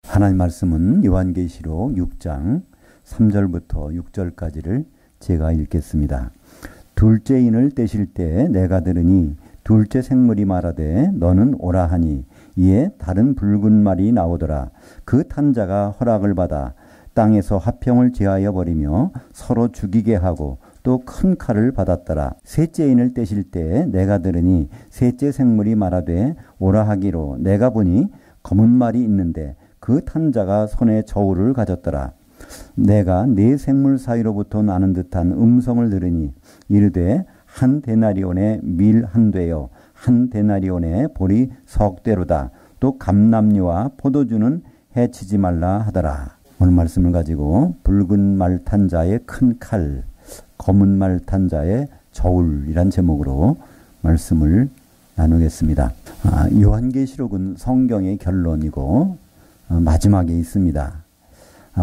하나님 말씀은 요한계시록 6장 3절부터 6절까지를 제가 읽겠습니다. 둘째 인을 떼실 때 내가 들으니 둘째 생물이 말하되 너는 오라 하니 이에 다른 붉은 말이 나오더라. 그 탄 자가 허락을 받아 땅에서 화평을 제하여 버리며 서로 죽이게 하고 또 큰 칼을 받았더라. 셋째 인을 떼실 때 내가 들으니 셋째 생물이 말하되 오라 하기로 내가 보니 검은 말이 있는데 그 탄 자가 손에 저울을 가졌더라. 내가 네 생물 사이로부터 나는 듯한 음성을 들으니 이르되 한 데나리온의 밀 한 되요 한 데나리온의 보리 석 대로다. 또 감람류와 포도주는 해치지 말라 하더라. 오늘 말씀을 가지고 붉은 말 탄 자의 큰 칼, 검은 말 탄 자의 저울이란 제목으로 말씀을 나누겠습니다. 요한계시록은 성경의 결론이고 마지막에 있습니다.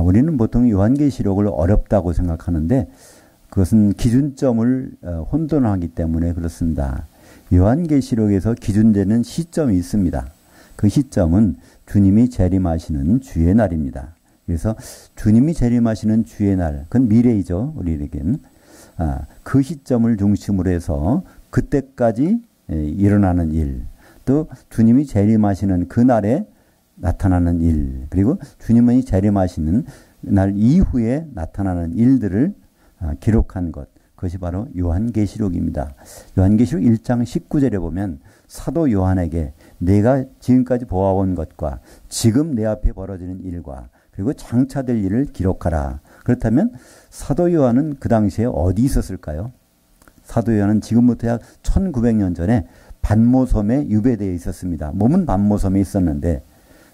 우리는 보통 요한계시록을 어렵다고 생각하는데 그것은 기준점을 혼돈하기 때문에 그렇습니다. 요한계시록에서 기준되는 시점이 있습니다. 그 시점은 주님이 재림하시는 주의 날입니다. 그래서 주님이 재림하시는 주의 날, 그건 미래이죠. 우리에겐. 그 시점을 중심으로 해서 그때까지 일어나는 일, 또 주님이 재림하시는 그 날에 나타나는 일, 그리고 주님이 재림하시는 날 이후에 나타나는 일들을 기록한 것, 그것이 바로 요한계시록입니다. 요한계시록 1장 19절에 보면 사도 요한에게 내가 지금까지 보아온 것과 지금 내 앞에 벌어지는 일과 그리고 장차될 일을 기록하라. 그렇다면 사도 요한은 그 당시에 어디 있었을까요? 사도 요한은 지금부터 약 1900년 전에 반모섬에 유배되어 있었습니다. 몸은 반모섬에 있었는데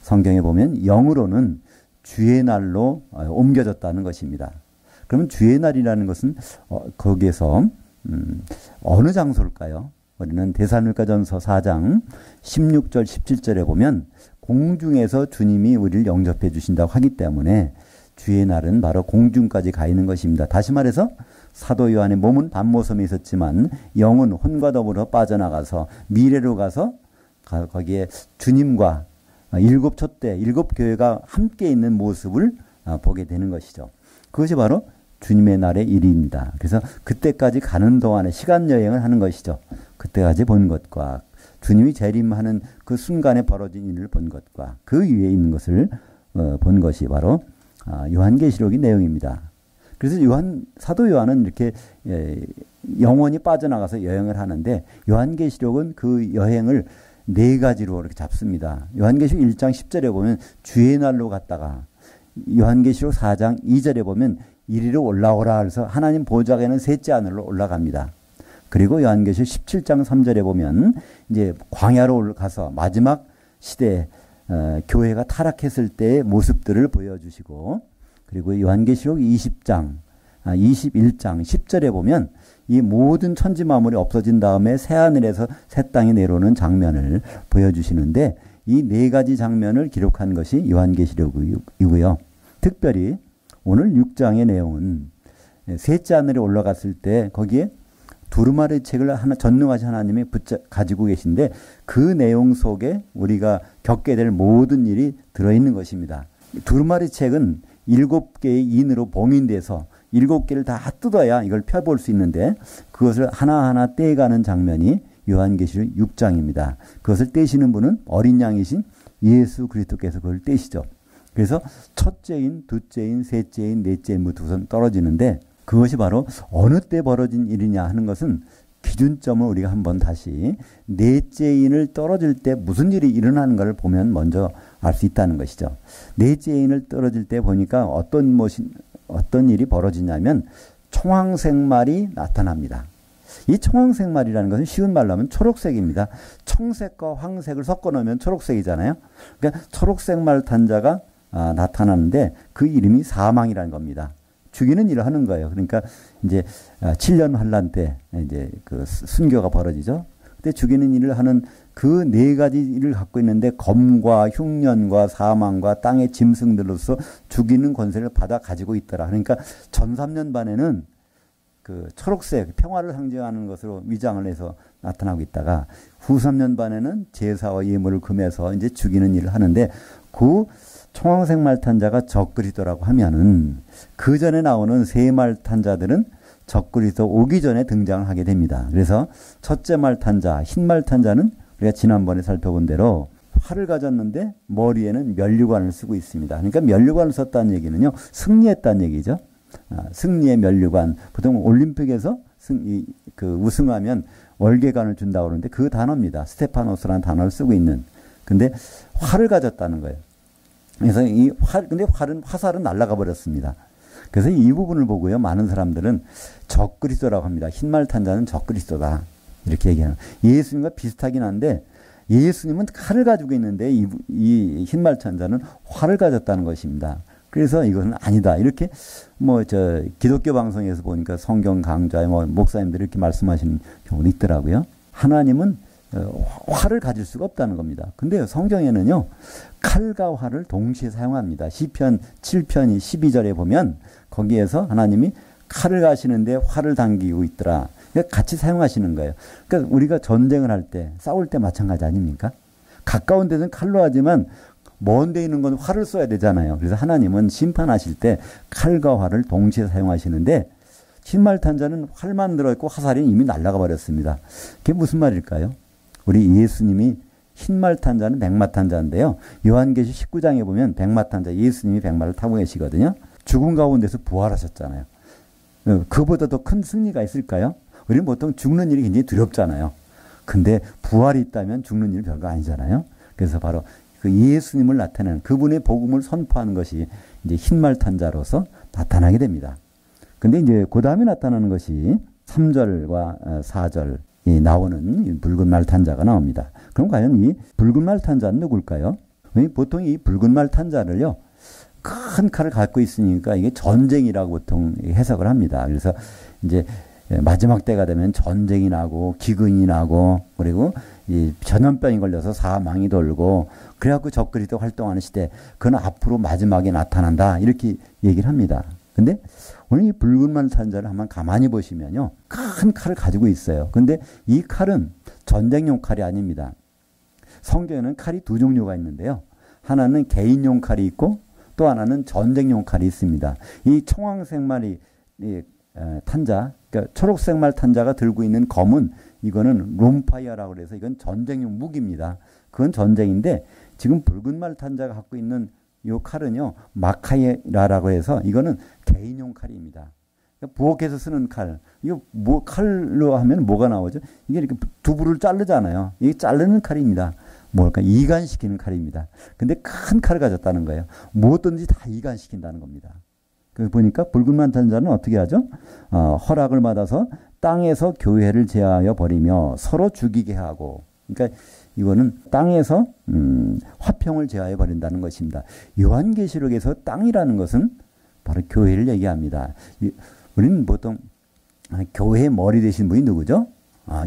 성경에 보면 영으로는 주의 날로 옮겨졌다는 것입니다. 그러면 주의 날이라는 것은 거기에서 어느 장소일까요? 우리는 데살로니가전서 4장 16절 17절에 보면 공중에서 주님이 우리를 영접해 주신다고 하기 때문에 주의 날은 바로 공중까지 가 있는 것입니다. 다시 말해서 사도 요한의 몸은 반모섬에 있었지만 영은 혼과 더불어 빠져나가서 미래로 가서 거기에 주님과 일곱 촛대, 일곱 교회가 함께 있는 모습을 보게 되는 것이죠. 그것이 바로 주님의 날의 일입니다. 그래서 그때까지 가는 동안에 시간 여행을 하는 것이죠. 그때까지 본 것과 주님이 재림하는 그 순간에 벌어진 일을 본 것과 그 위에 있는 것을 본 것이 바로 요한계시록의 내용입니다. 그래서 사도 요한은 이렇게 영원히 빠져나가서 여행을 하는데 요한계시록은 그 여행을 네 가지로 이렇게 잡습니다. 요한계시록 1장 10절에 보면 주의 날로 갔다가 요한계시록 4장 2절에 보면 이리로 올라오라 해서 하나님 보좌에는 셋째 하늘로 올라갑니다. 그리고 요한계시록 17장 3절에 보면 이제 광야로 가서 마지막 시대에 교회가 타락했을 때의 모습들을 보여주시고 그리고 요한계시록 20장, 21장 10절에 보면 이 모든 천지 만물이 없어진 다음에 새하늘에서 새 땅이 내려오는 장면을 보여주시는데 이 네 가지 장면을 기록한 것이 요한계시록이고요. 특별히 오늘 6장의 내용은 셋째 하늘에 올라갔을 때 거기에 두루마리 책을 전능하신 하나님이 가지고 계신데 그 내용 속에 우리가 겪게 될 모든 일이 들어있는 것입니다. 두루마리 책은 7개의 인으로 봉인돼서 7개를 다 뜯어야 이걸 펴볼 수 있는데 그것을 하나하나 떼가는 장면이 요한계시록 6장입니다. 그것을 떼시는 분은 어린 양이신 예수 그리스도께서 그걸 떼시죠. 그래서 첫째인, 둘째인, 셋째인, 넷째인부터 우선 떨어지는데 그것이 바로 어느 때 벌어진 일이냐 하는 것은 기준점을 우리가 한번 다시 넷째인을 떨어질 때 무슨 일이 일어나는 것을 보면 먼저 알 수 있다는 것이죠. 넷째인을 떨어질 때 보니까 어떤 일이 벌어지냐면 청황색말이 나타납니다. 이 청황색말이라는 것은 쉬운 말로 하면 초록색입니다. 청색과 황색을 섞어 놓으면 초록색이잖아요. 그러니까 초록색말 탄 자가 나타나는데 그 이름이 사망이라는 겁니다. 죽이는 일을 하는 거예요. 그러니까 이제 7년 환란 때 이제 그 순교가 벌어지죠. 그때 죽이는 일을 하는 그 네 가지 일을 갖고 있는데 검과 흉년과 사망과 땅의 짐승들로서 죽이는 권세를 받아 가지고 있더라. 그러니까 전 3년 반에는 그 초록색 평화를 상징하는 것으로 위장을 해서 나타나고 있다가 후 3년 반에는 제사와 예물을 금해서 이제 죽이는 일을 하는데 그 총왕생말탄자가 적그리스도라고 하면은 그 전에 나오는 세 말탄자들은 적그리스도 오기 전에 등장을 하게 됩니다. 그래서 첫째 말탄자, 흰말탄자는 우리가 지난번에 살펴본 대로 활을 가졌는데 머리에는 면류관을 쓰고 있습니다. 그러니까 면류관을 썼다는 얘기는요, 승리했다는 얘기죠. 승리의 면류관. 보통 올림픽에서 우승하면 월계관을 준다고 그러는데 그 단어입니다. 스테파노스라는 단어를 쓰고 있는. 근데 활을 가졌다는 거예요. 그래서 근데 화살은 날아가 버렸습니다. 그래서 이 부분을 보고요, 많은 사람들은 적그리스도라고 합니다. 흰말탄자는 적그리스도다. 이렇게 얘기하는. 예수님과 비슷하긴 한데, 예수님은 칼을 가지고 있는데, 이 흰말탄자는 활을 가졌다는 것입니다. 그래서 이것은 아니다. 이렇게, 기독교 방송에서 보니까 성경 강좌, 목사님들이 이렇게 말씀하시는 경우도 있더라고요. 하나님은 활을 가질 수가 없다는 겁니다. 근데 성경에는요, 칼과 활을 동시에 사용합니다. 시편 7편 12절에 보면 거기에서 하나님이 칼을 가시는데 활을 당기고 있더라. 그러니까 같이 사용하시는 거예요. 그러니까 우리가 전쟁을 할 때, 싸울 때 마찬가지 아닙니까? 가까운 데는 칼로 하지만 먼 데 있는 건 활을 써야 되잖아요. 그래서 하나님은 심판하실 때 칼과 활을 동시에 사용하시는데, 흰말탄자는 활만 들어있고 화살이 이미 날아가 버렸습니다. 그게 무슨 말일까요? 우리 예수님이 흰말탄자는 백마탄자인데요. 요한계시 19장에 보면 백마탄자, 예수님이 백마를 타고 계시거든요. 죽은 가운데서 부활하셨잖아요. 그보다 더 큰 승리가 있을까요? 우리는 보통 죽는 일이 굉장히 두렵잖아요. 근데 부활이 있다면 죽는 일은 별거 아니잖아요. 그래서 바로 그 예수님을 나타내는, 그분의 복음을 선포하는 것이 이제 흰말탄자로서 나타나게 됩니다. 근데 이제 그 다음에 나타나는 것이 3절과 4절이 나오는 붉은 말탄자가 나옵니다. 그럼 과연 이 붉은 말탄자는 누굴까요? 보통 이 붉은 말탄자를요, 큰 칼을 갖고 있으니까 이게 전쟁이라고 보통 해석을 합니다. 그래서 이제 마지막 때가 되면 전쟁이 나고 기근이 나고, 그리고 이 전염병이 걸려서 사망이 돌고, 그래갖고 적그리스도 활동하는 시대, 그건 앞으로 마지막에 나타난다, 이렇게 얘기를 합니다. 근데 오늘 이 붉은 말탄자를 한번 가만히 보시면요, 큰 칼을 가지고 있어요. 근데 이 칼은 전쟁용 칼이 아닙니다. 성경에는 칼이 두 종류가 있는데요. 하나는 개인용 칼이 있고 또 하나는 전쟁용 칼이 있습니다. 이 청황색말이 탄자, 그러니까 초록색말 탄자가 들고 있는 검은, 이거는 롬파이어라고 해서 이건 전쟁용 무기입니다. 그건 전쟁인데, 지금 붉은 말 탄자가 갖고 있는 이 칼은요, 마카이라라고 해서 이거는 개인용 칼입니다. 그러니까 부엌에서 쓰는 칼. 이거 칼로 하면 뭐가 나오죠? 이게 이렇게 두부를 자르잖아요. 이게 자르는 칼입니다. 뭘까? 이간시키는 칼입니다. 근데 큰 칼을 가졌다는 거예요. 무엇든지 다 이간시킨다는 겁니다. 그 보니까 붉은 말탄자는 어떻게 하죠? 허락을 받아서 땅에서 교회를 제하여 버리며 서로 죽이게 하고, 그러니까 이거는 땅에서 화평을 제하여 버린다는 것입니다. 요한계시록에서 땅이라는 것은 바로 교회를 얘기합니다. 우리는 보통 교회의 머리 되신 분이 누구죠?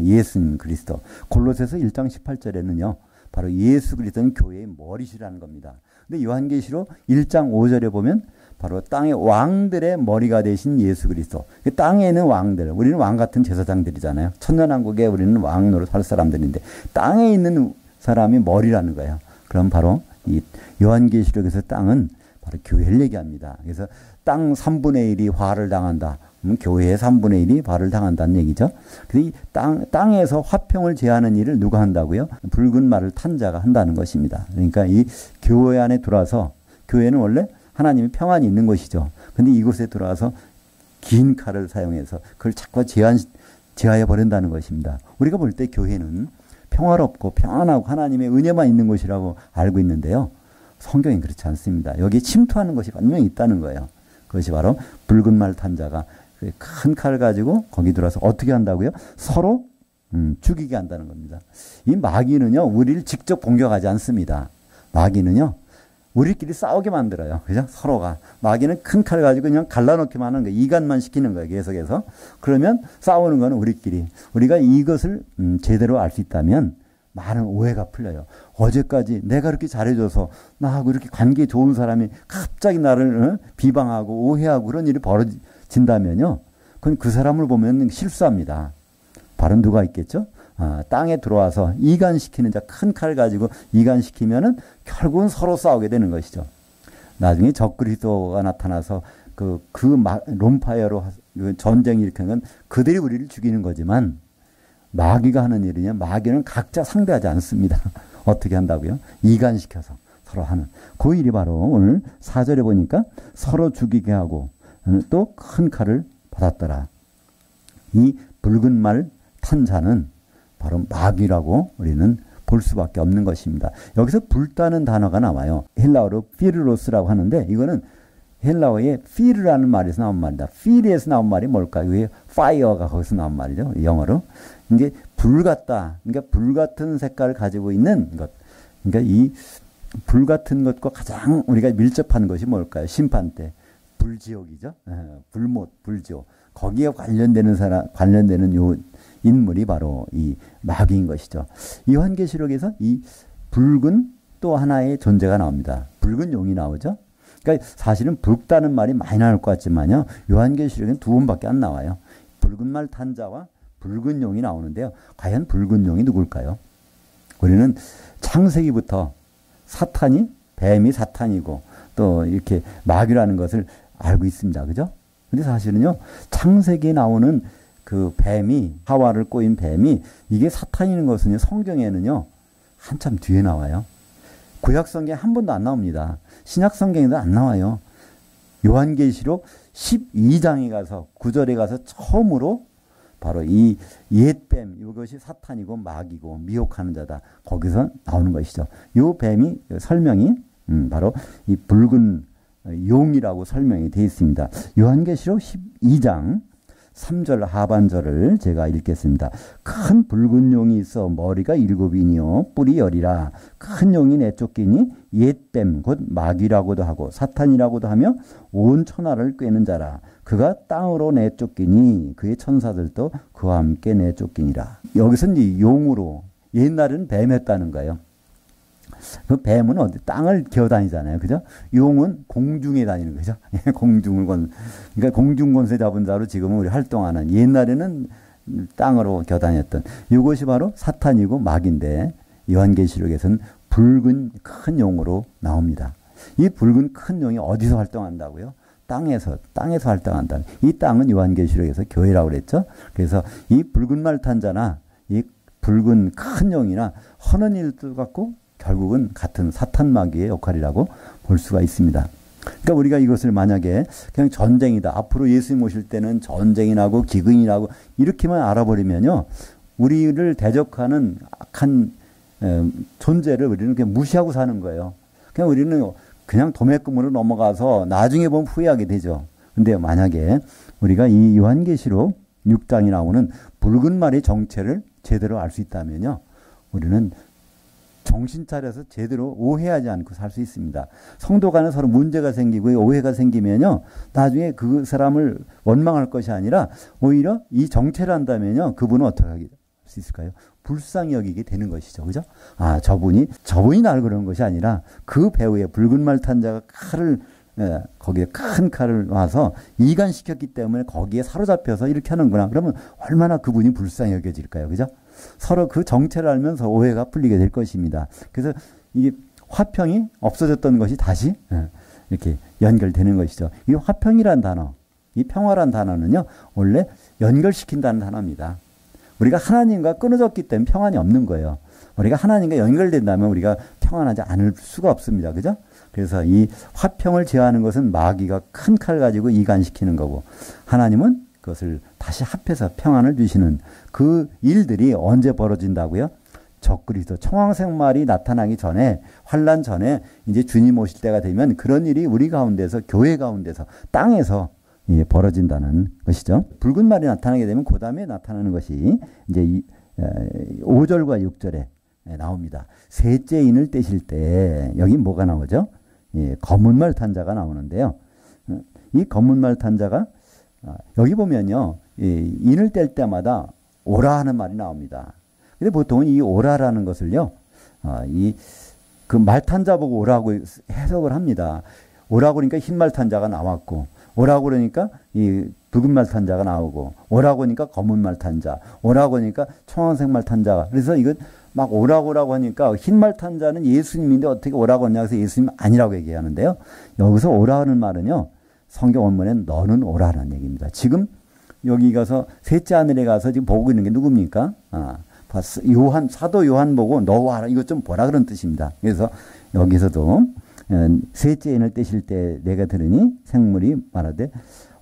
예수님 그리스도. 골로새서 1장 18절에는요. 바로 예수 그리스도는 교회의 머리시라는 겁니다. 근데 요한계시록 1장 5절에 보면 바로 땅의 왕들의 머리가 되신 예수 그리스도. 땅에 있는 왕들, 우리는 왕 같은 제사장들이잖아요. 천년왕국에 우리는 왕 노릇 할 사람들인데 땅에 있는 사람이 머리라는 거예요. 그럼 바로 이 요한계시록에서 땅은 바로 교회를 얘기합니다. 그래서 땅 3분의 1이 화를 당한다. 그럼 교회의 3분의 1이 화를 당한다는 얘기죠. 그래서 이 땅에서 화평을 제하는 일을 누가 한다고요? 붉은 말을 탄 자가 한다는 것입니다. 그러니까 이 교회 안에 들어와서, 교회는 원래 하나님의 평안이 있는 것이죠. 근데 이곳에 들어와서 긴 칼을 사용해서 그걸 자꾸 제하여 버린다는 것입니다. 우리가 볼 때 교회는 평화롭고 평안하고 하나님의 은혜만 있는 곳이라고 알고 있는데요. 성경은 그렇지 않습니다. 여기에 침투하는 것이 분명히 있다는 거예요. 그것이 바로 붉은 말 탄 자가 큰 칼을 가지고 거기 들어와서 어떻게 한다고요? 서로 죽이게 한다는 겁니다. 이 마귀는요, 우리를 직접 공격하지 않습니다. 마귀는요, 우리끼리 싸우게 만들어요. 그죠? 서로가. 마귀는 큰 칼 가지고 그냥 갈라놓기만 하는 거예요. 이간만 시키는 거예요. 계속해서. 그러면 싸우는 건 우리끼리. 우리가 이것을 제대로 알 수 있다면 많은 오해가 풀려요. 어제까지 내가 그렇게 잘해줘서 나하고 이렇게 관계 좋은 사람이 갑자기 나를 비방하고 오해하고 그런 일이 벌어진다면요. 그건 그 사람을 보면 실수합니다. 바로 누가 있겠죠? 땅에 들어와서 이간시키는 자, 큰 칼을 가지고 이간시키면은 결국은 서로 싸우게 되는 것이죠. 나중에 적그리스도가 나타나서 롬파이어로 전쟁 일으키는 건 그들이 우리를 죽이는 거지만 마귀가 하는 일이냐? 마귀는 각자 상대하지 않습니다. 어떻게 한다고요? 이간시켜서 서로 하는. 그 일이 바로 오늘 4절에 보니까 서로 죽이게 하고 또 큰 칼을 받았더라. 이 붉은 말 탄 자는 바로 마귀라고 우리는 볼 수밖에 없는 것입니다. 여기서 불다는 단어가 나와요. 헬라어로 피르로스라고 하는데 이거는 헬라어의 피르라는 말에서 나온 말이다. 피르에서 나온 말이 뭘까요? 왜 파이어가 거기서 나온 말이죠. 영어로. 이게 불 같다. 그러니까 불 같은 색깔을 가지고 있는 것. 그러니까 이 불 같은 것과 가장 우리가 밀접한 것이 뭘까요? 심판 때. 불지옥이죠. 불못, 불지옥. 거기에 관련되는 요 인물이 바로 이 마귀인 것이죠. 요한계시록에서 이 붉은 또 하나의 존재가 나옵니다. 붉은 용이 나오죠. 그러니까 사실은 붉다는 말이 많이 나올 것 같지만요. 요한계시록에는 2번밖에 안 나와요. 붉은 말 탄 자와 붉은 용이 나오는데요. 과연 붉은 용이 누굴까요? 우리는 창세기부터 뱀이 사탄이고 또 이렇게 마귀라는 것을 알고 있습니다. 그죠? 근데 사실은요, 창세기에 나오는 그 뱀이, 하와를 꼬인 뱀이 이게 사탄이는 것은요, 성경에는요, 한참 뒤에 나와요. 구약 성경에 한 번도 안 나옵니다. 신약 성경에도 안 나와요. 요한계시록 12장에 가서 9절에 가서 처음으로 바로 이 옛뱀, 이것이 사탄이고 마귀고 미혹하는 자다. 거기서 나오는 것이죠. 이 뱀이 설명이 바로 이 붉은 용이라고 설명이 되어 있습니다. 요한계시록 12장 3절 하반절을 제가 읽겠습니다. 큰 붉은 용이 있어 머리가 7이니요 뿔이 10이라. 큰 용이 내쫓기니 옛뱀 곧 마귀라고도 하고 사탄이라고도 하며 온 천하를 꿰는 자라. 그가 땅으로 내쫓기니 그의 천사들도 그와 함께 내쫓기니라. 여기서 이제 용으로 옛날에는 뱀했다는 거예요. 그 뱀은 어디 땅을 기어다니잖아요, 그죠? 용은 공중에 다니는 거죠. 그러니까 공중 권세 잡은 자로 지금은 우리 활동하는, 옛날에는 땅으로 기어다녔던 이것이 바로 사탄이고 마귀인데 요한계시록에서는 붉은 큰 용으로 나옵니다. 이 붉은 큰 용이 어디서 활동한다고요? 땅에서 활동한다. 이 땅은 요한계시록에서 교회라고 그랬죠. 그래서 이 붉은 말 탄 자나 이 붉은 큰 용이나 하는 일도 같고 결국은 같은 사탄 마귀의 역할이라고 볼 수가 있습니다. 그러니까 우리가 이것을 만약에 그냥 전쟁이다. 앞으로 예수님 오실 때는 전쟁이 나고 기근이 나고 이렇게만 알아버리면요. 우리를 대적하는 악한 존재를 우리는 그냥 무시하고 사는 거예요. 그냥 우리는 그냥 도매금으로 넘어가서 나중에 보면 후회하게 되죠. 근데 만약에 우리가 이 요한계시록 6장이 나오는 붉은 말의 정체를 제대로 알 수 있다면요. 우리는 정신 차려서 제대로 오해하지 않고 살 수 있습니다. 성도 간에 서로 문제가 생기고 오해가 생기면요. 나중에 그 사람을 원망할 것이 아니라 오히려 이 정체를 한다면요. 그분은 어떻게 할 수 있을까요? 불쌍히 여기게 되는 것이죠. 그죠? 아, 저분이 나를 그러는 것이 아니라 그 배후에 붉은 말 탄 자가 거기에 큰 칼을 놔서 이간시켰기 때문에 거기에 사로잡혀서 이렇게 하는구나. 그러면 얼마나 그분이 불쌍히 여겨질까요? 그죠? 서로 그 정체를 알면서 오해가 풀리게 될 것입니다. 그래서 이게 화평이 없어졌던 것이 다시 이렇게 연결되는 것이죠. 이 화평이란 단어, 이 평화란 단어는요, 원래 연결시킨다는 단어입니다. 우리가 하나님과 끊어졌기 때문에 평안이 없는 거예요. 우리가 하나님과 연결된다면 우리가 평안하지 않을 수가 없습니다. 그죠? 그래서 이 화평을 제어하는 것은 마귀가 큰 칼 가지고 이간시키는 거고, 하나님은 그것을 다시 합해서 평안을 주시는 그 일들이 언제 벌어진다고요? 적그리스도 청황생말이 나타나기 전에, 환난 전에 이제 주님 오실 때가 되면 그런 일이 우리 가운데서, 교회 가운데서, 땅에서 벌어진다는 것이죠. 붉은 말이 나타나게 되면 그 다음에 나타나는 것이 이제 5절과 6절에 나옵니다. 셋째 인을 떼실 때 여기 뭐가 나오죠? 검은 말 탄 자가 나오는데요. 이 검은 말 탄 자가 여기 보면요, 인을 뗄 때마다 오라 하는 말이 나옵니다. 근데 보통은 이 오라라는 것을요, 그 말 탄 자 보고 오라고 해석을 합니다. 오라고 그러니까 흰 말 탄 자가 나왔고, 오라고 그러니까 이 붉은 말 탄 자가 나오고, 오라고 하니까 검은 말 탄 자, 오라고 하니까 청황색 말 탄 자가. 그래서 이건 막 오라고 하니까 흰말 탄 자는 예수님인데 어떻게 오라고 하냐 해서 예수님 아니라고 얘기하는데요. 여기서 오라는 말은요. 성경 원문엔 너는 오라는 얘기입니다. 지금 여기 가서 셋째 하늘에 가서 지금 보고 있는 게 누굽니까? 요한, 사도 요한 보고 너 와라. 이것 좀 보라 그런 뜻입니다. 그래서 여기서도 셋째 인을 떼실 때 내가 들으니 생물이 말하되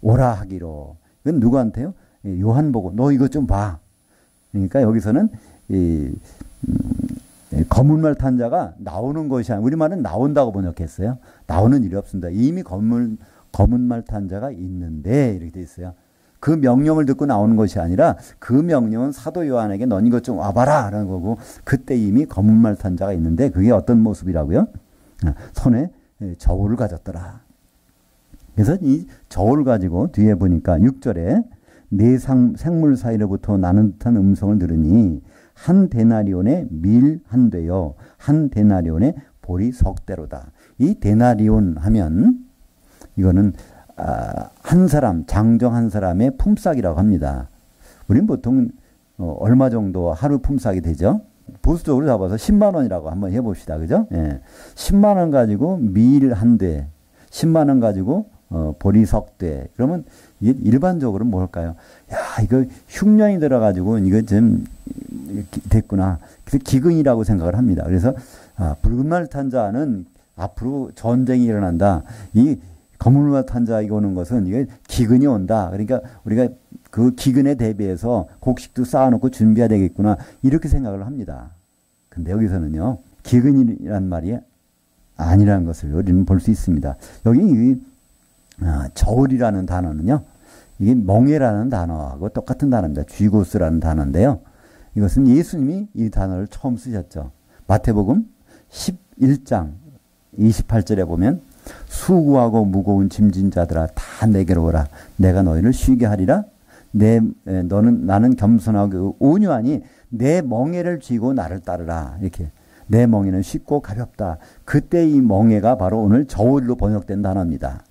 오라 하기로. 이건 누구한테요? 요한 보고 너 이것 좀 봐. 그러니까 여기서는 검은 말 탄 자가 나오는 것이 아니라 우리말은 나온다고 번역했어요. 나오는 일이 없습니다. 이미 검은 말 탄 자가 있는데 이렇게 돼 있어요. 그 명령을 듣고 나오는 것이 아니라 그 명령은 사도 요한에게 넌 이것 좀 와봐라 라는 거고 그때 이미 검은 말 탄 자가 있는데 그게 어떤 모습이라고요? 손에 저울을 가졌더라. 그래서 이 저울을 가지고 뒤에 보니까 6절에 네 생물 사이로부터 나는 듯한 음성을 들으니 한 데나리온의 밀 한 되요 한 데나리온의 보리 석대로다. 이 데나리온 하면 이거는 한 사람 장정 한 사람의 품삯이라고 합니다. 우리는 보통 얼마 정도 하루 품삯이 되죠? 보수적으로 잡아서 10만 원이라고 한번 해봅시다. 그죠? 예. 10만 원 가지고 밀 한 대, 10만 원 가지고 보리 석대. 그러면 이게 일반적으로 뭘까요? 야, 이거 흉년이 들어가지고 이거 좀 됐구나. 그래서 기근이라고 생각을 합니다. 그래서 붉은 말 탄 자는 앞으로 전쟁이 일어난다. 이 검은 말 탄 자가 오는 것은 이게 기근이 온다. 그러니까 우리가 그 기근에 대비해서 곡식도 쌓아놓고 준비해야 되겠구나. 이렇게 생각을 합니다. 근데 여기서는요. 기근이란 말이 아니라는 것을 우리는 볼 수 있습니다. 여기 저울이라는 단어는요. 이게 멍에라는 단어하고 똑같은 단어입니다. 쥐고스라는 단어인데요. 이것은 예수님이 이 단어를 처음 쓰셨죠. 마태복음 11장 28절에 보면 수고하고 무거운 짐진 자들아 다 내게로 오라. 내가 너희를 쉬게 하리라. 나는 겸손하고 온유하니 내 멍에를 쥐고 나를 따르라. 이렇게 내 멍에는 쉽고 가볍다. 그때 이 멍에가 바로 오늘 저울로 번역된 단어입니다.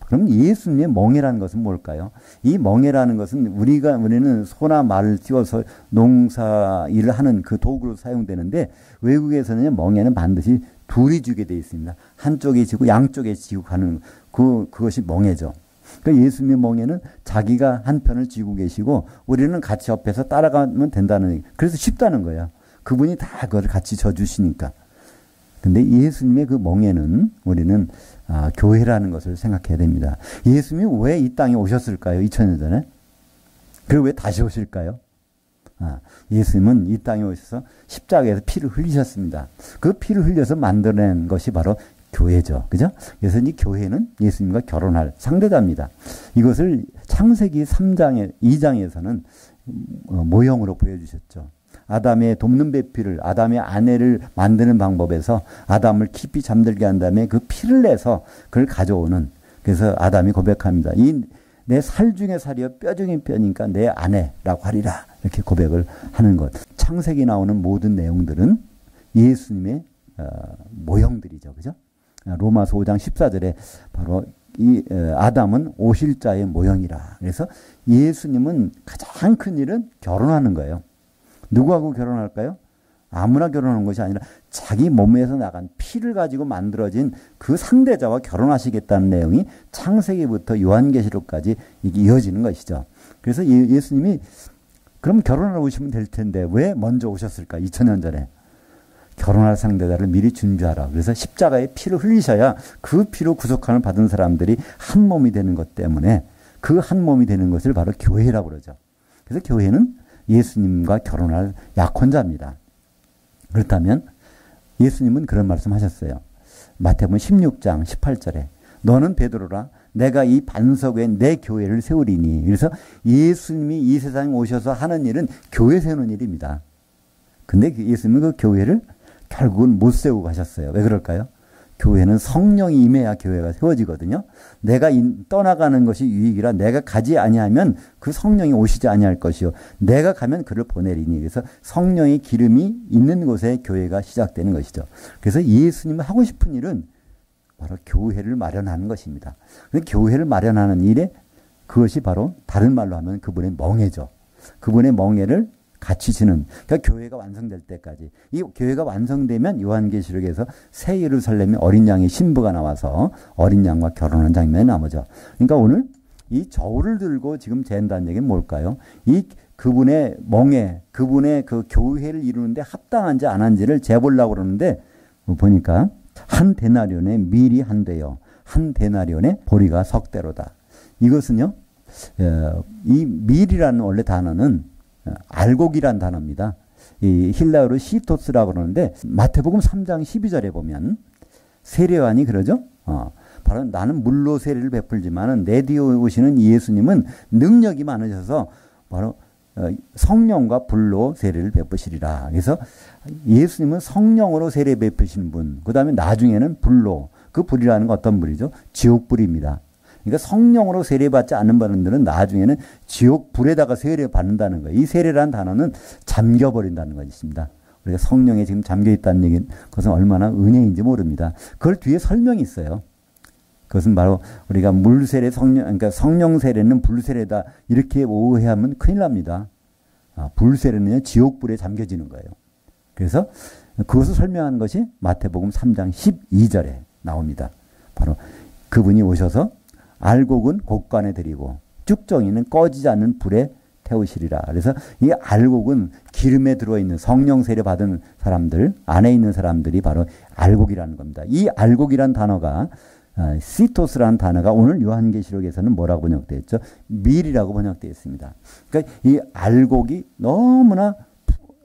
그럼 예수님의 멍에라는 것은 뭘까요? 이 멍에라는 것은 우리는 소나 말을 띄워서 농사 일을 하는 그 도구로 사용되는데 외국에서는 멍에는 반드시 둘이 쥐게 되어 있습니다. 한쪽에 쥐고 양쪽에 쥐고 가는 그것이 멍에죠. 그러니까 예수님의 멍에는 자기가 한 편을 쥐고 계시고 우리는 같이 옆에서 따라가면 된다는 얘기. 그래서 쉽다는 거예요. 그분이 다 그걸 같이 져주시니까. 근데 예수님의 그 멍에는 우리는 교회라는 것을 생각해야 됩니다. 예수님이 왜 이 땅에 오셨을까요? 2000년 전에. 그리고 왜 다시 오실까요? 예수님은 이 땅에 오셔서 십자가에서 피를 흘리셨습니다. 그 피를 흘려서 만들어낸 것이 바로 교회죠. 그죠? 그래서 이 교회는 예수님과 결혼할 상대자입니다. 이것을 창세기 2장에서는 모형으로 보여주셨죠. 아담의 돕는 배필을 아담의 아내를 만드는 방법에서 아담을 깊이 잠들게 한 다음에 그 피를 내서 그걸 가져오는 그래서 아담이 고백합니다. 이 내 살 중에 살이요 뼈 중에 뼈니까 내 아내라고 하리라 이렇게 고백을 하는 것. 창세기 나오는 모든 내용들은 예수님의 모형들이죠. 그죠? 로마서 5장 14절에 바로 이 아담은 오실 자의 모형이라. 그래서 예수님은 가장 큰 일은 결혼하는 거예요. 누구하고 결혼할까요? 아무나 결혼하는 것이 아니라 자기 몸에서 나간 피를 가지고 만들어진 그 상대자와 결혼하시겠다는 내용이 창세기부터 요한계시록까지 이게 이어지는 것이죠. 그래서 예수님이 그럼 결혼하러 오시면 될 텐데 왜 먼저 오셨을까? 2000년 전에. 결혼할 상대자를 미리 준비하라. 그래서 십자가에 피를 흘리셔야 그 피로 구속함을 받은 사람들이 한 몸이 되는 것 때문에 그 한 몸이 되는 것을 바로 교회라고 그러죠. 그래서 교회는 예수님과 결혼할 약혼자입니다. 그렇다면 예수님은 그런 말씀 하셨어요. 마태복음 16장 18절에 너는 베드로라 내가 이 반석 위에 내 교회를 세우리니. 그래서 예수님이 이 세상에 오셔서 하는 일은 교회 세우는 일입니다. 근데 예수님은 그 교회를 결국은 못 세우고 가셨어요. 왜 그럴까요? 교회는 성령이 임해야 교회가 세워지거든요. 내가 떠나가는 것이 유익이라 내가 가지 아니하면 그 성령이 오시지 아니할 것이요. 내가 가면 그를 보내리니. 그래서 성령의 기름이 있는 곳에 교회가 시작되는 것이죠. 그래서 예수님이 하고 싶은 일은 바로 교회를 마련하는 것입니다. 교회를 마련하는 일에 그것이 바로 다른 말로 하면 그분의 멍에죠. 그분의 멍에를 같이 지는, 그러니까 교회가 완성될 때까지. 이 교회가 완성되면 요한계시록에서 새 예루살렘에 어린 양의 신부가 나와서 어린 양과 결혼한 장면이 나오죠. 그러니까 오늘 이 저울을 들고 지금 잰다는 얘기는 뭘까요? 이 그분의 멍에, 그분의 그 교회를 이루는데 합당한지 안 한지를 재보려고 그러는데 보니까 한 데나리온에 밀이 한 대요. 한 데나리온에 보리가 석 대로다. 이것은요, 이 밀이라는 원래 단어는 알곡이란 단어입니다. 이 힐라어로 시토스라고 그러는데 마태복음 3장 12절에 보면 세례요한이 그러죠. 바로 나는 물로 세례를 베풀지만은 내 뒤에 오시는 예수님은 능력이 많으셔서 바로 성령과 불로 세례를 베푸시리라. 그래서 예수님은 성령으로 세례 베푸시는 분, 그 다음에 나중에는 불로, 그 불이라는 건 어떤 불이죠? 지옥불입니다. 그러니까 성령으로 세례받지 않는 분들은 나중에는 지옥불에다가 세례받는다는 거예요. 이 세례라는 단어는 잠겨버린다는 것입니다. 우리가 성령에 지금 잠겨있다는 얘기는 그것은 얼마나 은혜인지 모릅니다. 그걸 뒤에 설명이 있어요. 그것은 바로 우리가 물세례 그러니까 성령 세례는 불세례다 이렇게 오해하면 큰일 납니다. 불세례는 지옥불에 잠겨지는 거예요. 그래서 그것을 설명하는 것이 마태복음 3장 12절에 나옵니다. 바로 그분이 오셔서 알곡은 곡간에 드리고 쭉정이는 꺼지지 않는 불에 태우시리라. 그래서 이 알곡은 기름에 들어있는 성령 세례 받은 사람들, 안에 있는 사람들이 바로 알곡이라는 겁니다. 이 알곡이란 단어가 시토스라는 단어가 오늘 요한계시록에서는 뭐라고 번역되어 있죠? 밀이라고 번역되어 있습니다. 그러니까 이 알곡이 너무나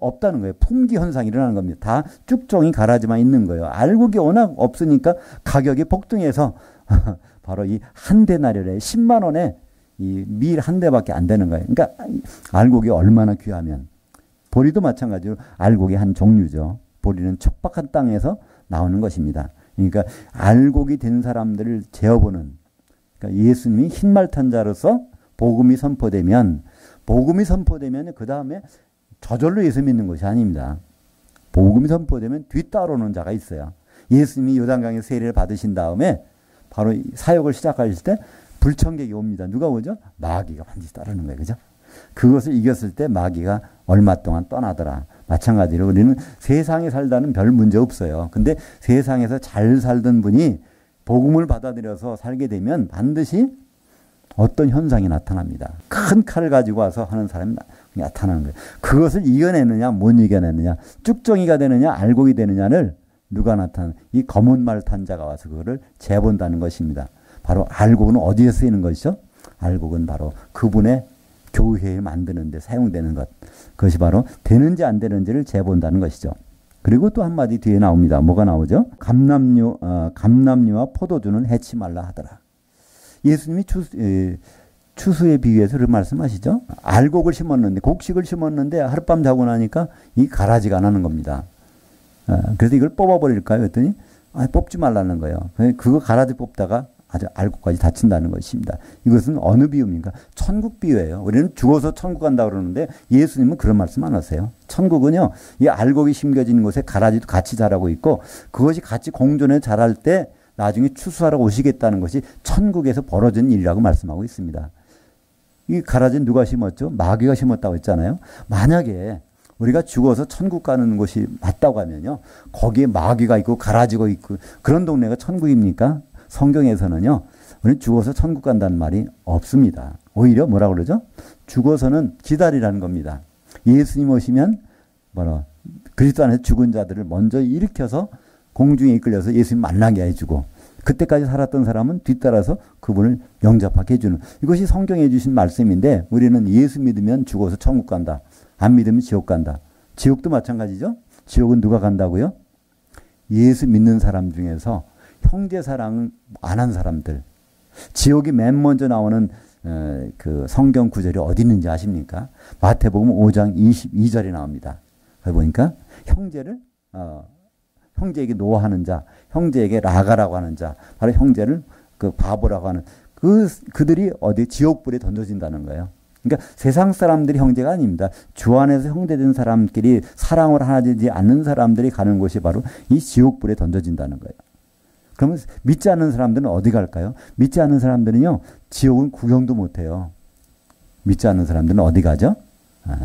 없다는 거예요. 품귀 현상이 일어나는 겁니다. 다 쭉종이 가라지만 있는 거예요. 알곡이 워낙 없으니까 가격이 폭등해서 바로 이 한 데나리온에 10만 원에 이 밀 한 대밖에 안 되는 거예요. 그러니까 알곡이 얼마나 귀하면 보리도 마찬가지로 알곡의 한 종류죠. 보리는 척박한 땅에서 나오는 것입니다. 그러니까 알곡이 된 사람들을 재어보는, 그러니까 예수님이 흰말 탄 자로서 복음이 선포되면 그 다음에 저절로 예수 믿는 것이 아닙니다. 복음이 선포되면 뒤따라오는 자가 있어요. 예수님이 요단강에 세례를 받으신 다음에 바로 사역을 시작하실 때 불청객이 옵니다. 누가 오죠? 마귀가 반드시 따르는 거예요. 그죠? 그것을 이겼을 때 마귀가 얼마 동안 떠나더라. 마찬가지로 우리는 세상에 살다는 별 문제 없어요. 근데 세상에서 잘 살던 분이 복음을 받아들여서 살게 되면 반드시 어떤 현상이 나타납니다. 큰 칼을 가지고 와서 하는 사람이 나타나는 거예요. 그것을 이겨내느냐 못 이겨내느냐, 쭉정이가 되느냐 알곡이 되느냐를 누가 나타나는, 이 검은 말 탄 자가 와서 그거를 재본다는 것입니다. 바로 알곡은 어디에 쓰이는 것이죠? 알곡은 바로 그분의 교회를 만드는 데 사용되는 것. 그것이 바로 되는지 안 되는지를 재본다는 것이죠. 그리고 또 한마디 뒤에 나옵니다. 뭐가 나오죠? 감람류와 포도주는 해치 말라 하더라. 예수님이 추수에 비유해서 그런 말씀하시죠. 알곡을 심었는데, 곡식을 심었는데 하룻밤 자고 나니까 이 가라지가 안 하는 겁니다. 그래서 이걸 뽑아버릴까요? 그랬더니 뽑지 말라는 거예요. 그거 가라지 뽑다가 아주 알곡까지 다친다는 것입니다. 이것은 어느 비유입니까? 천국 비유예요. 우리는 죽어서 천국 간다고 그러는데 예수님은 그런 말씀 안 하세요. 천국은요, 이 알곡이 심겨진 곳에 가라지도 같이 자라고 있고 그것이 같이 공존해 자랄 때 나중에 추수하러 오시겠다는 것이 천국에서 벌어진 일이라고 말씀하고 있습니다. 이 가라지는 누가 심었죠? 마귀가 심었다고 했잖아요. 만약에 우리가 죽어서 천국 가는 곳이 맞다고 하면요, 거기에 마귀가 있고 가라지가 있고 그런 동네가 천국입니까? 성경에서는요, 우리는 죽어서 천국 간다는 말이 없습니다. 오히려 뭐라고 그러죠? 죽어서는 기다리라는 겁니다. 예수님 오시면 바로 그리스도 안에서 죽은 자들을 먼저 일으켜서 공중에 이끌려서 예수님 만나게 해주고 그때까지 살았던 사람은 뒤따라서 그분을 영접하게 해주는, 이것이 성경에 주신 말씀인데 우리는 예수 믿으면 죽어서 천국 간다. 안 믿으면 지옥 간다. 지옥도 마찬가지죠. 지옥은 누가 간다고요? 예수 믿는 사람 중에서 형제 사랑 안 한 사람들. 지옥이 맨 먼저 나오는 그 성경 구절이 어디 있는지 아십니까? 마태복음 5장 22절에 나옵니다. 거기 보니까 형제에게 노하는 자, 형제에게 라가라고 하는 자, 바로 형제를 그 바보라고 하는 그들이 어디 지옥불에 던져진다는 거예요. 그러니까 세상 사람들이 형제가 아닙니다. 주 안에서 형제된 사람끼리 사랑을 하나 되지 않는 사람들이 가는 곳이 바로 이 지옥불에 던져진다는 거예요. 그러면 믿지 않는 사람들은 어디 갈까요? 믿지 않는 사람들은요, 지옥은 구경도 못해요. 믿지 않는 사람들은 어디 가죠?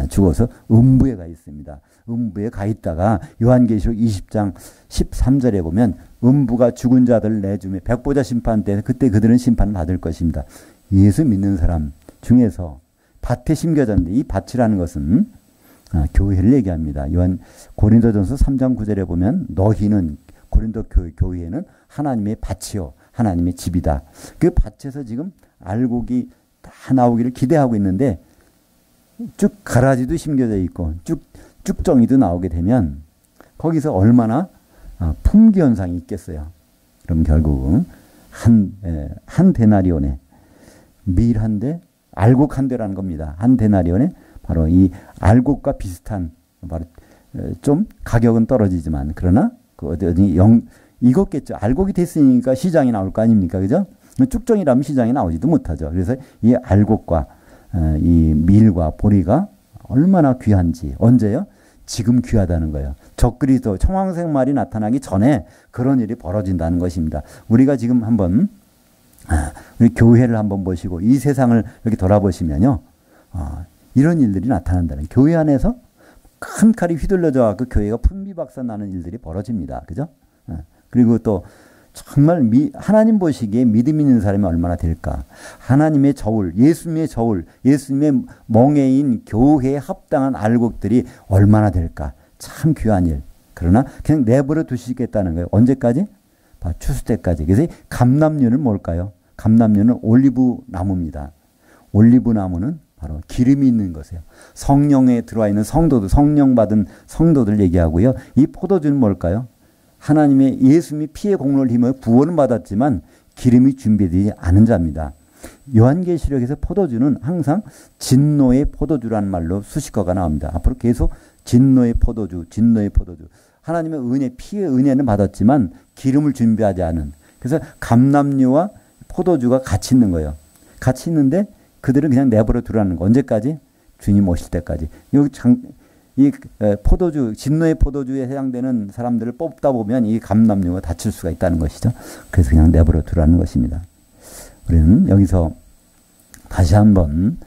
죽어서 음부에 가 있습니다. 음부에 가 있다가 요한계시록 20장 13절에 보면 음부가 죽은 자들을 내주며 백보자 심판 때 그때 그들은 심판을 받을 것입니다. 예수 믿는 사람 중에서 밭에 심겨졌는데 이 밭이라는 것은 교회를 얘기합니다. 고린도전서 3장 9절에 보면 너희는 고린도 교회는 하나님의 밭이요 하나님의 집이다. 그 밭에서 지금 알곡이 다 나오기를 기대하고 있는데 쭉 가라지도 심겨져 있고 쭉정이도 나오게 되면 거기서 얼마나 품귀 현상이 있겠어요. 그럼 결국 한 데나리온에 밀 한 대, 알곡 한 대라는 겁니다. 한 데나리온에 바로 이 알곡과 비슷한 바로 좀 가격은 떨어지지만 그러나 그 어디 이거겠죠. 알곡이 됐으니까 시장이 나올 거 아닙니까, 그죠? 쭉정이라면 시장에 나오지도 못하죠. 그래서 이 알곡과 이 밀과 보리가 얼마나 귀한지 언제요? 지금 귀하다는 거예요. 적그리스도 청황색 말이 나타나기 전에 그런 일이 벌어진다는 것입니다. 우리가 지금 한번 우리 교회를 한번 보시고 이 세상을 이렇게 돌아보시면요, 이런 일들이 나타난다는 교회 안에서 큰 칼이 휘둘려져 갖고 교회가 풍비박산 나는 일들이 벌어집니다. 그죠? 그리고 또 정말 하나님 보시기에 믿음 있는 사람이 얼마나 될까? 하나님의 저울, 예수님의 저울, 예수님의 멍에인 교회에 합당한 알곡들이 얼마나 될까? 참 귀한 일. 그러나 그냥 내버려 두시겠다는 거예요. 언제까지? 추수 때까지. 그래서 감람류는 뭘까요? 감람류는 올리브 나무입니다. 올리브 나무는 바로 기름이 있는 것이에요. 성령에 들어와 있는 성도들, 성령 받은 성도들 얘기하고요. 이 포도주는 뭘까요? 하나님의 예수님이 피의 공로를 힘으로 구원은 받았지만 기름이 준비되지 않은 자입니다. 요한계시록에서 포도주는 항상 진노의 포도주라는 말로 수식어가 나옵니다. 앞으로 계속 진노의 포도주, 진노의 포도주. 하나님의 은혜, 피의 은혜는 받았지만 기름을 준비하지 않은. 그래서 감람류와 포도주가 같이 있는 거예요. 같이 있는데 그들은 그냥 내버려 두라는 거. 언제까지? 주님 오실 때까지. 이 포도주, 진노의 포도주에 해당되는 사람들을 뽑다 보면 이 감람류가 다칠 수가 있다는 것이죠. 그래서 그냥 내버려 두라는 것입니다. 우리는 여기서 다시 한번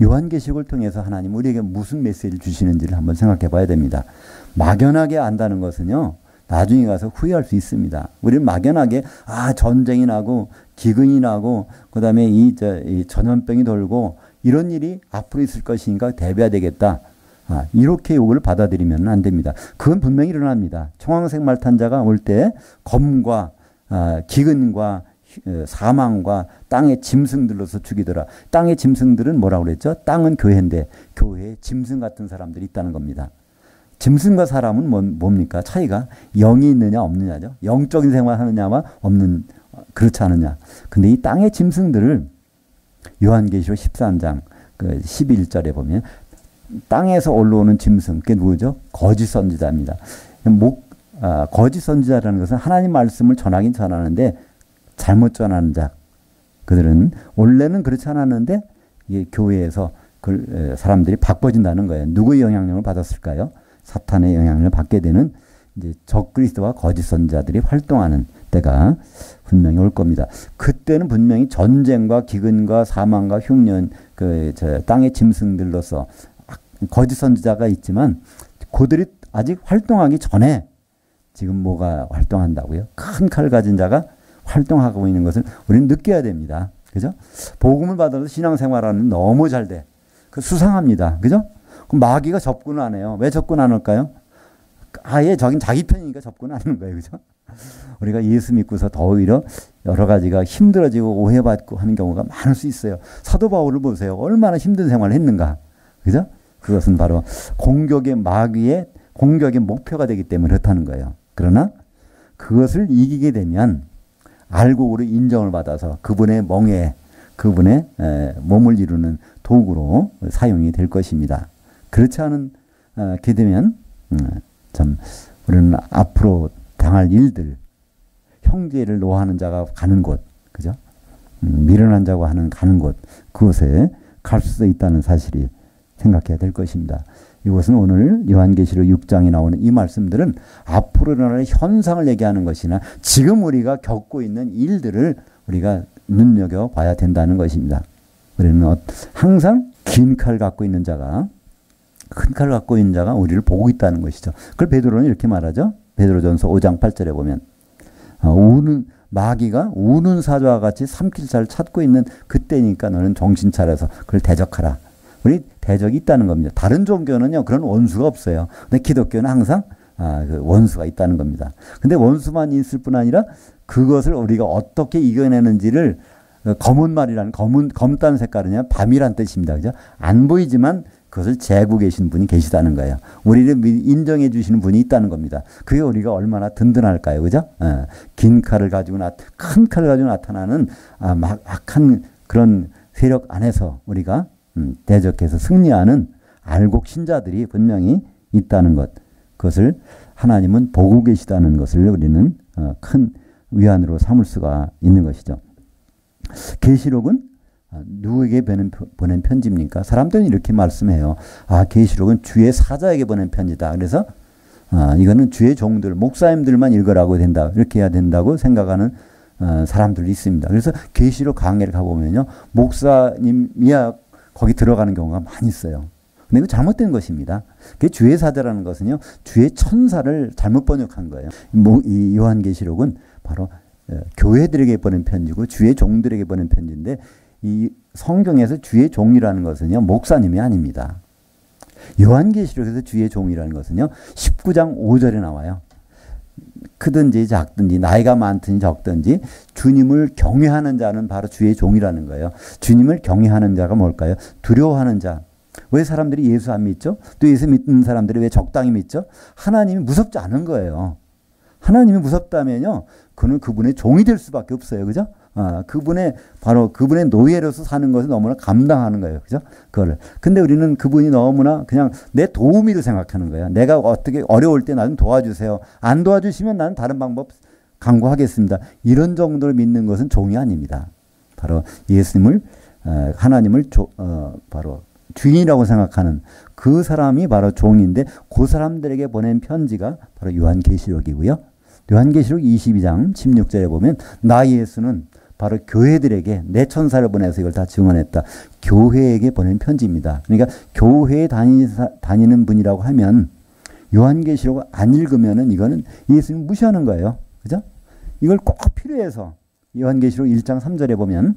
요한계시록을 통해서 하나님 우리에게 무슨 메시지를 주시는지를 한번 생각해 봐야 됩니다. 막연하게 안다는 것은요, 나중에 가서 후회할 수 있습니다. 우리는 막연하게 전쟁이 나고 기근이 나고 그다음에 이 전염병이 돌고 이런 일이 앞으로 있을 것이니까 대비해야 되겠다. 이렇게 요구를 받아들이면 안 됩니다. 그건 분명히 일어납니다. 청황색 말탄자가 올 때 검과 기근과 사망과 땅의 짐승들로서 죽이더라. 땅의 짐승들은 뭐라고 그랬죠? 땅은 교회인데 교회에 짐승 같은 사람들이 있다는 겁니다. 짐승과 사람은 뭡니까? 차이가 영이 있느냐 없느냐죠. 영적인 생활 하느냐와 없는, 그렇지 않느냐. 근데 이 땅의 짐승들을 요한계시록 13장 11절에 보면 땅에서 올라오는 짐승, 그게 누구죠? 거짓 선지자입니다. 거짓 선지자라는 것은 하나님 말씀을 전하긴 전하는데 잘못 전하는 자. 그들은 원래는 그렇지 않았는데 이게 교회에서 사람들이 바꿔진다는 거예요. 누구의 영향력을 받았을까요? 사탄의 영향을 받게 되는 이제 적그리스도와 거짓 선지자들이 활동하는 때가 분명히 올 겁니다. 그때는 분명히 전쟁과 기근과 사망과 흉년, 땅의 짐승들로서 거짓 선지자가 있지만 그들이 아직 활동하기 전에 지금 뭐가 활동한다고요? 큰 칼 가진 자가 활동하고 있는 것을 우리는 느껴야 됩니다. 그죠? 복음을 받아서 신앙생활하는 너무 잘 돼. 수상합니다. 그죠? 그럼 마귀가 접근을 안 해요. 왜 접근 안 할까요? 아예 자기 편이니까 접근 안 하는 거예요. 그죠? 우리가 예수 믿고서 더 오히려 여러 가지가 힘들어지고 오해받고 하는 경우가 많을 수 있어요. 사도 바울을 보세요. 얼마나 힘든 생활을 했는가. 그죠? 그것은 바로 마귀의 공격의 목표가 되기 때문에 그렇다는 거예요. 그러나 그것을 이기게 되면 알곡으로 인정을 받아서 그분의 멍에, 그분의 몸을 이루는 도구로 사용이 될 것입니다. 그렇지 않게 되면 참 우리는 앞으로 당할 일들, 형제를 노하는 자가 가는 곳, 그죠? 미련한 자가 가는 곳, 그곳에 갈 수도 있다는 사실이 생각해야 될 것입니다. 이것은 오늘 요한계시록 6장에 나오는 이 말씀들은 앞으로 일어날 현상을 얘기하는 것이나 지금 우리가 겪고 있는 일들을 우리가 눈여겨봐야 된다는 것입니다. 우리는 항상 긴 칼 갖고 있는 자가 큰 칼을 갖고 있는 자가 우리를 보고 있다는 것이죠. 그걸 베드로는 이렇게 말하죠. 베드로전서 5장 8절에 보면 마귀가 우는 사자와 같이 삼킬 자를 찾고 있는 그때니까 너는 정신 차려서 그걸 대적하라. 우리 대적이 있다는 겁니다. 다른 종교는요 그런 원수가 없어요. 근데 기독교는 항상 그 원수가 있다는 겁니다. 근데 원수만 있을 뿐 아니라 그것을 우리가 어떻게 이겨내는지를 검은 말이라는 검다는 색깔은요 밤이란 뜻입니다. 그죠? 안 보이지만 그것을 재고 계신 분이 계시다는 거예요. 우리를 인정해 주시는 분이 있다는 겁니다. 그게 우리가 얼마나 든든할까요? 그죠? 긴 칼을 가지고 큰 칼을 가지고 나타나는 악한 그런 세력 안에서 우리가 대적해서 승리하는 알곡 신자들이 분명히 있다는 것. 그것을 하나님은 보고 계시다는 것을 우리는 큰 위안으로 삼을 수가 있는 것이죠. 계시록은 누구에게 보낸 편지입니까? 사람들은 이렇게 말씀해요. 계시록은 주의 사자에게 보낸 편지다. 그래서 이거는 주의 종들, 목사님들만 읽으라고 된다. 이렇게 해야 된다고 생각하는 사람들이 있습니다. 그래서 계시록 강의를 가보면요. 목사님이야 거기 들어가는 경우가 많이 있어요. 근데 이거 잘못된 것입니다. 그 주의 사자라는 것은요. 주의 천사를 잘못 번역한 거예요. 이 요한계시록은 바로 교회들에게 보낸 편지고 주의 종들에게 보낸 편지인데 이 성경에서 주의 종이라는 것은요. 목사님이 아닙니다. 요한계시록에서 주의 종이라는 것은요. 19장 5절에 나와요. 크든지 작든지 나이가 많든지 적든지 주님을 경외하는 자는 바로 주의 종이라는 거예요. 주님을 경외하는 자가 뭘까요? 두려워하는 자. 왜 사람들이 예수 안 믿죠? 또 예수 믿는 사람들이 왜 적당히 믿죠? 하나님이 무섭지 않은 거예요. 하나님이 무섭다면요. 그는 그분의 종이 될 수밖에 없어요. 그죠? 바로 그분의 노예로서 사는 것을 너무나 감당하는 거예요. 그죠? 그거를. 근데 우리는 그분이 너무나 그냥 내 도우미로 생각하는 거예요. 내가 어떻게 어려울 때 나 좀 도와주세요. 안 도와주시면 나는 다른 방법 강구하겠습니다. 이런 정도로 믿는 것은 종이 아닙니다. 바로 예수님을, 하나님을 바로 주인이라고 생각하는 그 사람이 바로 종인데 그 사람들에게 보낸 편지가 바로 요한계시록이고요. 요한계시록 22장 16절에 보면 나 예수는 바로 교회들에게 내 천사를 보내서 이걸 다 증언했다. 교회에게 보낸 편지입니다. 그러니까 교회에 다니는 분이라고 하면 요한계시록을 안 읽으면은 이거는 예수님 무시하는 거예요. 그죠? 이걸 꼭 필요해서 요한계시록 1장 3절에 보면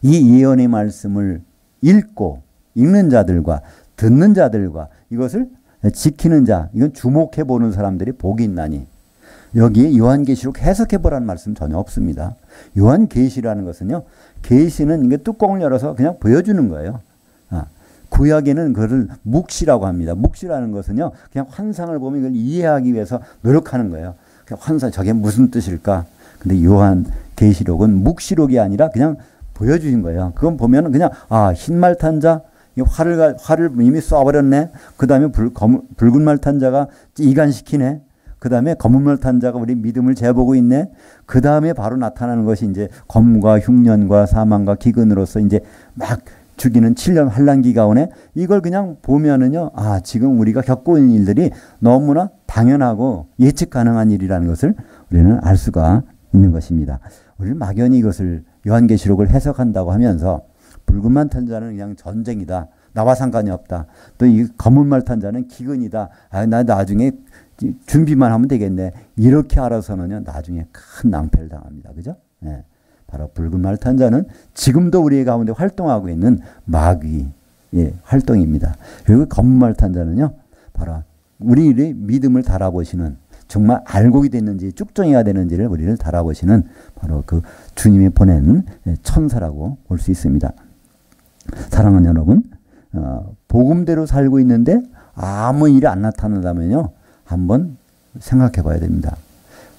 이 예언의 말씀을 읽는 자들과 듣는 자들과 이것을 지키는 자, 이건 주목해 보는 사람들이 복이 있나니. 여기에 요한계시록 해석해 보라는 말씀 전혀 없습니다. 요한계시라는 것은요. 계시는 이게 뚜껑을 열어서 그냥 보여주는 거예요. 구약에는 그것을 묵시라고 합니다. 묵시라는 것은요. 그냥 환상을 보면 이걸 이해하기 위해서 노력하는 거예요. 환상 저게 무슨 뜻일까? 근데 요한계시록은 묵시록이 아니라 그냥 보여주신 거예요. 그건 보면은 그냥 흰 말 탄 자, 활을 이미 쏴버렸네. 그 다음에 붉은 말 탄 자가 이간시키네. 그 다음에 검은 말 탄 자가 우리 믿음을 재보고 있네. 그 다음에 바로 나타나는 것이 이제 검과 흉년과 사망과 기근으로서 이제 막 죽이는 7년 환란기가 오네. 이걸 그냥 보면은요. 지금 우리가 겪고 있는 일들이 너무나 당연하고 예측 가능한 일이라는 것을 우리는 알 수가 있는 것입니다. 우리는 막연히 이것을 요한계시록을 해석한다고 하면서 붉은 말 탄 자는 그냥 전쟁이다. 나와 상관이 없다. 또 이 검은 말 탄 자는 기근이다. 나 나중에 준비만 하면 되겠네. 이렇게 알아서는요. 나중에 큰 낭패를 당합니다. 그죠? 네. 바로 붉은 말 탄 자는 지금도 우리 가운데 활동하고 있는 마귀의 활동입니다. 그리고 검은 말 탄 자는요. 바로 우리의 믿음을 달아보시는 정말 알곡이 됐는지 쭉정이가 되는지를 우리를 달아보시는 바로 그 주님이 보낸 천사라고 볼 수 있습니다. 사랑하는 여러분, 복음대로 살고 있는데 아무 일이 안 나타난다면요. 한번 생각해 봐야 됩니다.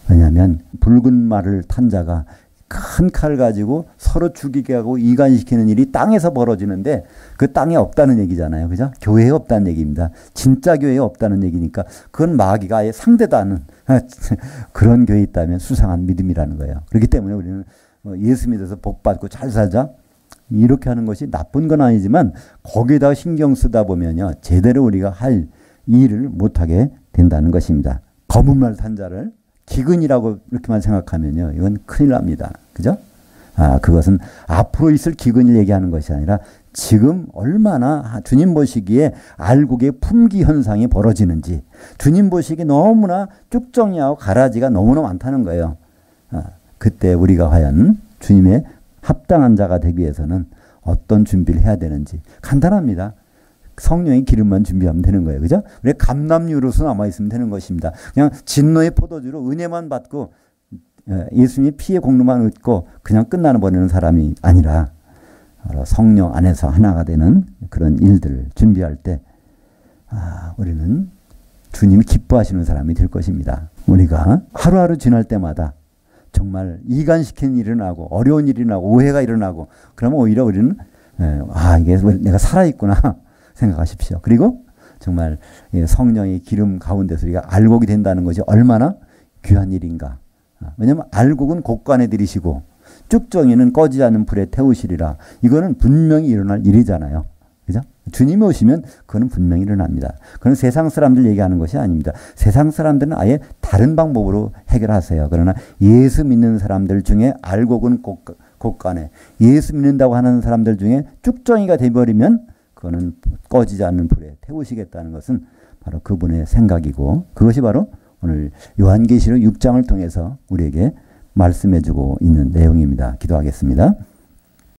왜냐하면 붉은 말을 탄 자가 큰 칼 가지고 서로 죽이게 하고 이간시키는 일이 땅에서 벌어지는데 그 땅에 없다는 얘기잖아요. 그죠? 교회에 없다는 얘기입니다. 진짜 교회에 없다는 얘기니까 그건 마귀가 아예 상대다는 그런 교회에 있다면 수상한 믿음이라는 거예요. 그렇기 때문에 우리는 예수 믿어서 복 받고 잘 살자. 이렇게 하는 것이 나쁜 건 아니지만 거기에다 신경 쓰다 보면요. 제대로 우리가 할 일을 못하게 된다는 것입니다. 검은 말 탄 자를 기근이라고 이렇게만 생각하면요. 이건 큰일 납니다. 그죠? 그것은 앞으로 있을 기근을 얘기하는 것이 아니라 지금 얼마나 주님 보시기에 알곡의 품귀 현상이 벌어지는지, 주님 보시기에 너무나 쭉정이하고 가라지가 너무나 많다는 거예요. 그때 우리가 과연 주님의 합당한 자가 되기 위해서는 어떤 준비를 해야 되는지 간단합니다. 성령의 기름만 준비하면 되는 거예요. 그죠? 우리 감람유로서 남아있으면 되는 것입니다. 그냥 진노의 포도주로 은혜만 받고 예수님의 피의 공로만 얻고 그냥 끝나는 버리는 사람이 아니라 성령 안에서 하나가 되는 그런 일들을 준비할 때 우리는 주님이 기뻐하시는 사람이 될 것입니다. 우리가 하루하루 지날 때마다 정말 이간시키는 일이 일어나고 어려운 일이 일어나고 오해가 일어나고 그러면 오히려 우리는 이게 내가 살아있구나 생각하십시오. 그리고 정말 성령의 기름 가운데서 우리가 알곡이 된다는 것이 얼마나 귀한 일인가. 왜냐하면 알곡은 곡간에 들이시고 쭉정이는 꺼지지 않는 불에 태우시리라. 이거는 분명히 일어날 일이잖아요. 그죠? 주님이 오시면 그거는 분명히 일어납니다. 그건 세상 사람들 얘기하는 것이 아닙니다. 세상 사람들은 아예 다른 방법으로 해결하세요. 그러나 예수 믿는 사람들 중에 알곡은 곡간에, 예수 믿는다고 하는 사람들 중에 쭉정이가 되어버리면 그거는 꺼지지 않는 불에 태우시겠다는 것은 바로 그분의 생각이고, 그것이 바로 오늘 요한계시록 6장을 통해서 우리에게 말씀해주고 있는 내용입니다. 기도하겠습니다.